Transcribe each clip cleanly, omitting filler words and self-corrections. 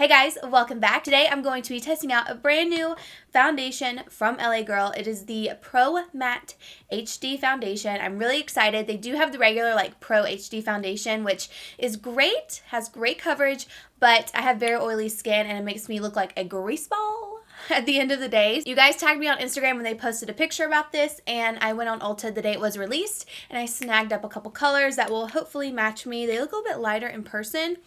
Hey guys, welcome back. Today I'm going to be testing out a brand new foundation from LA Girl. It is the Pro Matte HD foundation. I'm really excited. They do have the regular Pro HD foundation, which is great, has great coverage, but I have very oily skin and it makes me look like a grease ball at the end of the day. You guys tagged me on Instagram when they posted a picture about this, and I went on Ulta the day it was released and I snagged up a couple colors that will hopefully match me. They look a little bit lighter in person,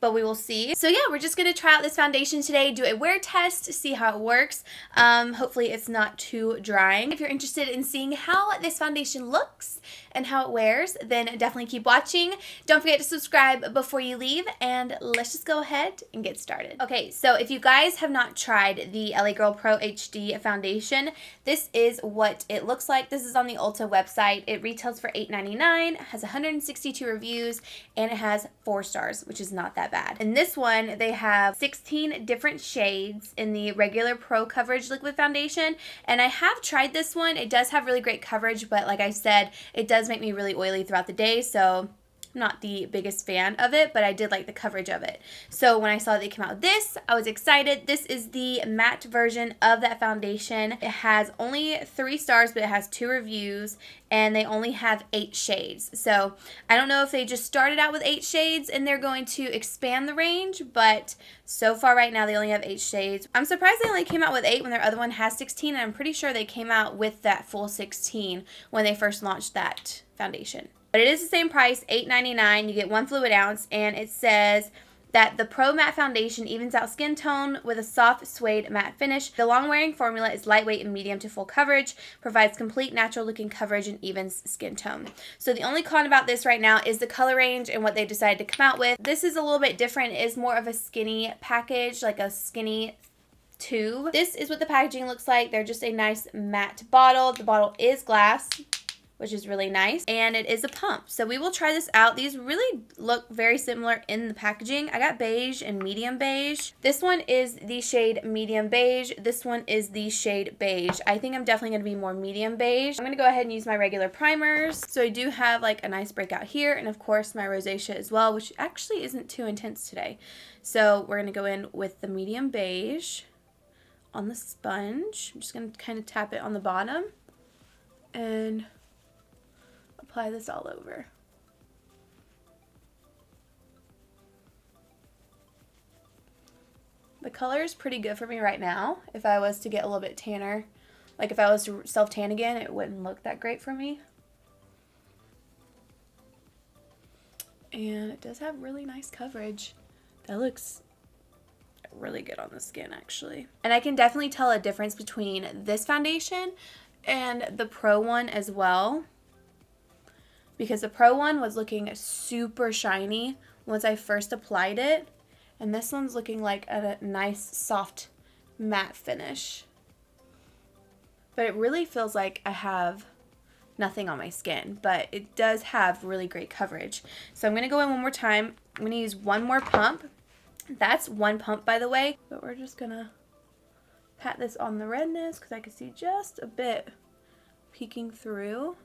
but we will see. So yeah, we're just gonna try out this foundation today, do a wear test, see how it works. Hopefully it's not too drying. If you're interested in seeing how this foundation looks and how it wears, then definitely keep watching. Don't forget to subscribe before you leave, and let's just go ahead and get started. Okay, so if you guys have not tried the LA Girl Pro HD foundation, this is what it looks like. This is on the Ulta website. It retails for $8.99, has 162 reviews, and it has 4 stars, which is not that bad. In this one, they have 16 different shades in the regular Pro Coverage Liquid Foundation, and I have tried this one. It does have really great coverage, but like I said, it does make me really oily throughout the day, so I'm not the biggest fan of it, but I did like the coverage of it. So when I saw they came out with this, I was excited. This is the matte version of that foundation. It has only 3 stars, but it has 2 reviews, and they only have 8 shades. So I don't know if they just started out with 8 shades and they're going to expand the range, but so far right now they only have 8 shades. I'm surprised they only came out with 8 when their other one has 16, and I'm pretty sure they came out with that full 16 when they first launched that foundation. But it is the same price, $8.99. You get 1 fluid ounce, and it says that the Pro Matte Foundation evens out skin tone with a soft suede matte finish. The long-wearing formula is lightweight and medium to full coverage, provides complete natural-looking coverage, and evens skin tone. So the only con about this right now is the color range and what they decided to come out with. This is a little bit different. It is more of a skinny package, like a skinny tube. This is what the packaging looks like. They're just a nice matte bottle. The bottle is glass, which is really nice, and it is a pump. So we will try this out. These really look very similar in the packaging. I got beige and medium beige. This one is the shade medium beige. This one is the shade beige. I think I'm definitely gonna be more medium beige. I'm gonna go ahead and use my regular primers. So I do have a nice breakout here, and of course my rosacea as well, which actually isn't too intense today. So we're gonna go in with the medium beige on the sponge. I'm just gonna kind of tap it on the bottom and apply this all over. The color is pretty good for me right now. If I was to get a little bit tanner, if I was to self-tan again, it wouldn't look that great for me. And it does have really nice coverage. That looks really good on the skin, actually. And I can definitely tell a difference between this foundation and the Pro one as well, because the Pro one was looking super shiny once I first applied it, and this one's looking like a nice soft matte finish. But it really feels like I have nothing on my skin, but it does have really great coverage. So I'm going to go in one more time. I'm going to use one more pump. That's 1 pump, by the way, but we're just going to pat this on the redness because I can see just a bit peeking through.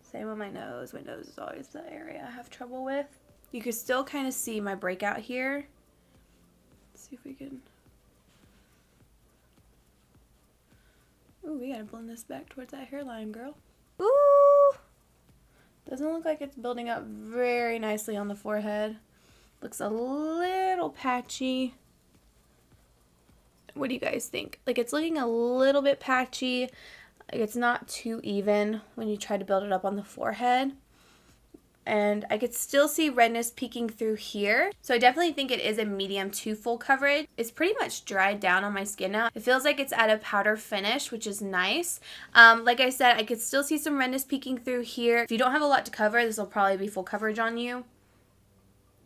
Same on my nose. My nose is always the area I have trouble with. You can still kind of see my breakout here. Let's see if we can. Ooh, we gotta blend this back towards that hairline, girl. Ooh! Doesn't look like it's building up very nicely on the forehead. Looks a little patchy. What do you guys think? It's looking a little bit patchy. It's not too even when you try to build it up on the forehead. And I could still see redness peeking through here. So I definitely think it is a medium to full coverage. It's pretty much dried down on my skin now. It feels like it's at a powder finish, which is nice. Like I said, I could still see some redness peeking through here. If you don't have a lot to cover, this will probably be full coverage on you.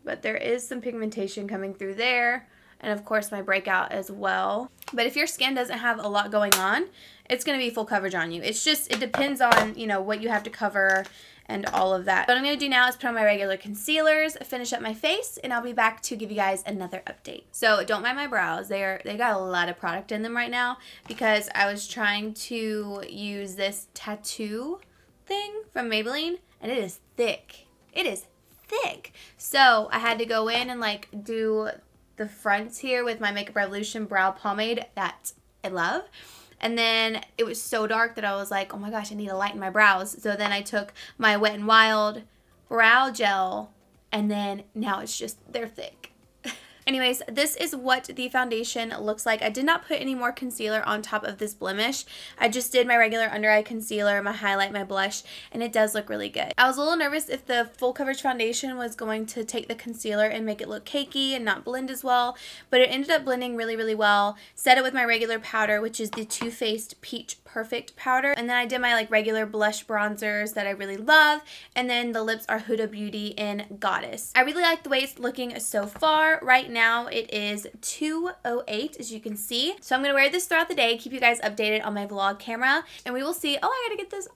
But there is some pigmentation coming through there. And of course my breakout as well. But if your skin doesn't have a lot going on, it's going to be full coverage on you. It's just, it depends on, what you have to cover and all of that. What I'm going to do now is put on my regular concealers, finish up my face, and I'll be back to give you guys another update. So don't mind my brows. They got a lot of product in them right now because I was trying to use this tattoo thing from Maybelline, and it is thick. It is thick. So I had to go in and like do the fronts here with my Makeup Revolution brow pomade that I love. And then it was so dark that I was like, oh my gosh, I need to lighten my brows. So then I took my Wet n Wild brow gel, and then now it's just, they're thick. Anyways, this is what the foundation looks like. I did not put any more concealer on top of this blemish. I just did my regular under eye concealer, my highlight, my blush, and it does look really good. I was a little nervous if the full coverage foundation was going to take the concealer and make it look cakey and not blend as well, but it ended up blending really, really well. Set it with my regular powder, which is the Too Faced Peach Perfect powder, and then I did my like regular blush bronzers that I really love, and then the lips are Huda Beauty in Goddess. I really like the way it's looking so far. Right now it is 2:08 as you can see, so I'm gonna wear this throughout the day, keep you guys updated on my vlog camera, and we will see. Oh, I gotta get this.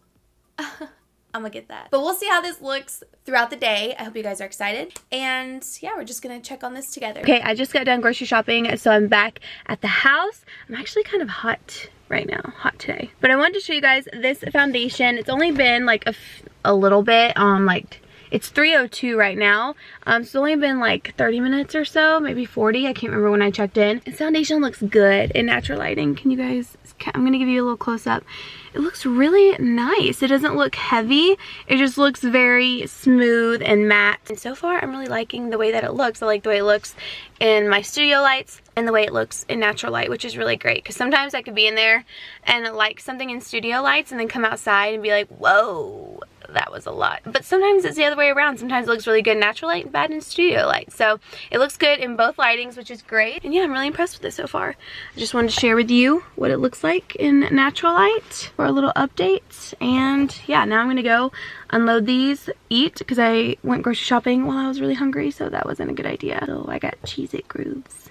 I'm gonna get that. But we'll see how this looks throughout the day. I hope you guys are excited. And yeah, we're just gonna check on this together. Okay, I just got done grocery shopping, so I'm back at the house. I'm actually kind of hot right now, hot today. But I wanted to show you guys this foundation. It's only been like a little bit, like it's 3:02 right now. So it's only been like 30 minutes or so, maybe 40. I can't remember when I checked in. This foundation looks good in natural lighting. Can you guys, I'm gonna give you a little close up. It looks really nice. It doesn't look heavy. It just looks very smooth and matte. And so far, I'm really liking the way that it looks. I like the way it looks in my studio lights and the way it looks in natural light, which is really great. Because sometimes I could be in there and like something in studio lights and then come outside and be like, whoa, that was a lot. But sometimes it's the other way around. Sometimes it looks really good in natural light and bad in studio light. So it looks good in both lightings, which is great. And yeah, I'm really impressed with it so far. I just wanted to share with you what it looks like in natural light for a little update. And yeah, now I'm gonna go unload these, eat, because I went grocery shopping while I was really hungry, so that wasn't a good idea. So I got Cheez-It grooves.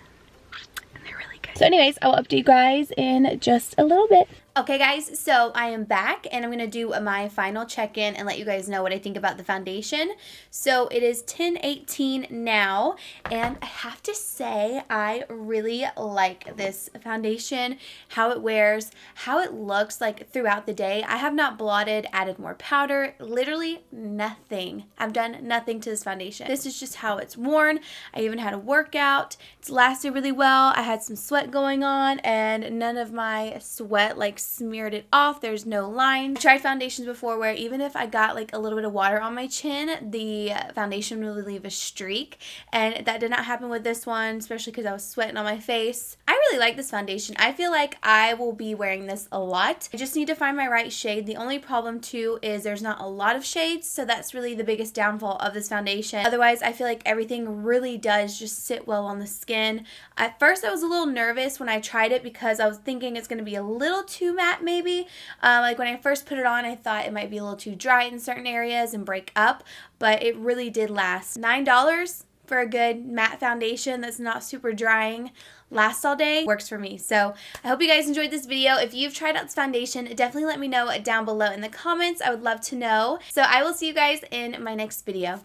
And they're really good. So anyways, I will update you guys in just a little bit. Okay guys, so I am back and I'm going to do my final check-in and let you guys know what I think about the foundation. So it is 10:18 now, and I have to say I really like this foundation, how it wears, how it looks like throughout the day. I have not blotted, added more powder, literally nothing. I've done nothing to this foundation. This is just how it's worn. I even had a workout. It's lasted really well. I had some sweat going on and none of my sweat like smeared it off. There's no line. I tried foundations before where even if I got like a little bit of water on my chin, the foundation would leave a streak, and that did not happen with this one, especially because I was sweating on my face. I really like this foundation. I feel like I will be wearing this a lot. I just need to find my right shade. The only problem too is there's not a lot of shades, so that's really the biggest downfall of this foundation. Otherwise, I feel like everything really does just sit well on the skin. At first, I was a little nervous when I tried it because I was thinking it's going to be a little too matte maybe. Like when I first put it on, I thought it might be a little too dry in certain areas and break up, but it really did last. $9 for a good matte foundation that's not super drying, lasts all day, works for me. So I hope you guys enjoyed this video. If you've tried out this foundation, definitely let me know down below in the comments. I would love to know. So I will see you guys in my next video.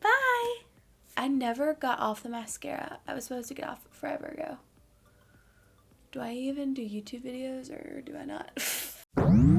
Bye! I never got off the mascara. I was supposed to get off forever ago. Do I even do YouTube videos or do I not?